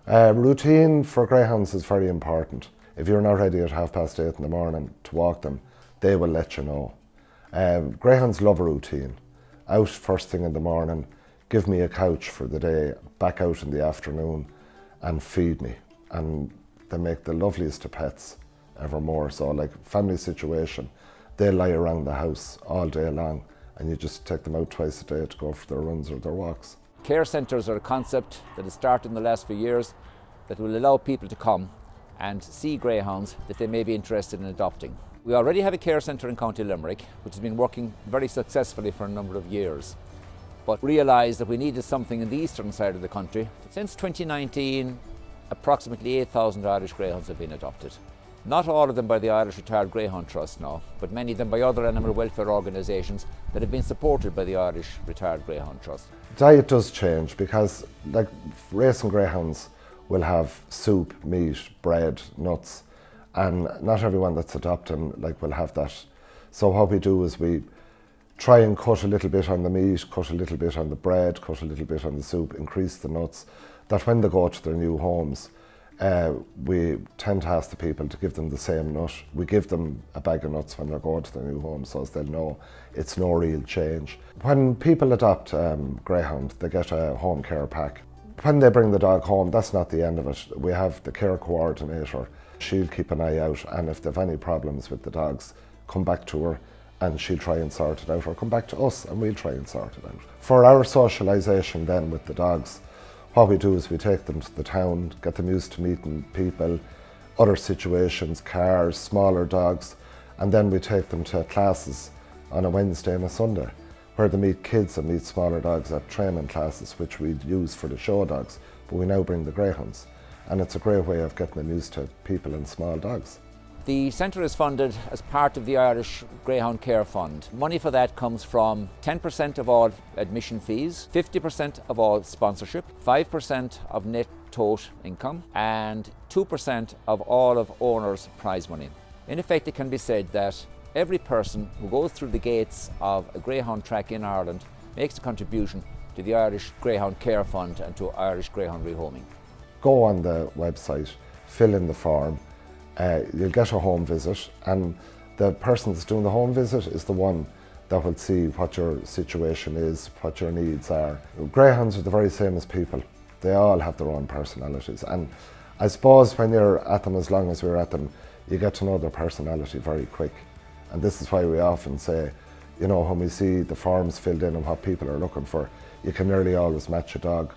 Routine for greyhounds is very important. If you're not ready at 8:30 in the morning to walk them, they will let you know. Greyhounds love a routine. Out first thing in the morning, give me a couch for the day, back out in the afternoon and feed me. And they make the loveliest of pets evermore. So like family situation, they lie around the house all day long and you just take them out twice a day to go for their runs or their walks. Care centres are a concept that has started in the last few years that will allow people to come and see greyhounds that they may be interested in adopting. We already have a care centre in County Limerick which has been working very successfully for a number of years, but realised that we needed something in the eastern side of the country. Since 2019, approximately 8,000 Irish greyhounds have been adopted. Not all of them by the Irish Retired Greyhound Trust now, but many of them by other animal welfare organisations that have been supported by the Irish Retired Greyhound Trust. Diet does change because like racing greyhounds will have soup, meat, bread, nuts, and not everyone that's adopting will have that. So what we do is we try and cut a little bit on the meat, cut a little bit on the bread, cut a little bit on the soup, increase the nuts, that when they go to their new homes, we tend to ask the people to give them the same nut. We give them a bag of nuts when they're going to their new home so as they'll know it's no real change. When people adopt greyhound, they get a home care pack. When they bring the dog home, that's not the end of it. We have the care coordinator. She'll keep an eye out, and if they've any problems with the dogs, come back to her and she'll try and sort it out, or come back to us and we'll try and sort it out. For our socialisation then with the dogs, what we do is we take them to the town, get them used to meeting people, other situations, cars, smaller dogs, and then we take them to classes on a Wednesday and a Sunday, where they meet kids and meet smaller dogs at training classes, which we use for the show dogs, but we now bring the greyhounds. And it's a great way of getting them used to people and small dogs. The centre is funded as part of the Irish Greyhound Care Fund. Money for that comes from 10% of all admission fees, 50% of all sponsorship, 5% of net tote income, and 2% of all of owners' prize money. In effect, it can be said that every person who goes through the gates of a greyhound track in Ireland makes a contribution to the Irish Greyhound Care Fund and to Irish Greyhound Rehoming. Go on the website, fill in the form, you'll get a home visit, and the person that's doing the home visit is the one that will see what your situation is, what your needs are. Greyhounds are the very same as people. They all have their own personalities, and I suppose when you're at them as long as we're at them, you get to know their personality very quick. And this is why we often say, you know, when we see the forms filled in and what people are looking for, you can nearly always match a dog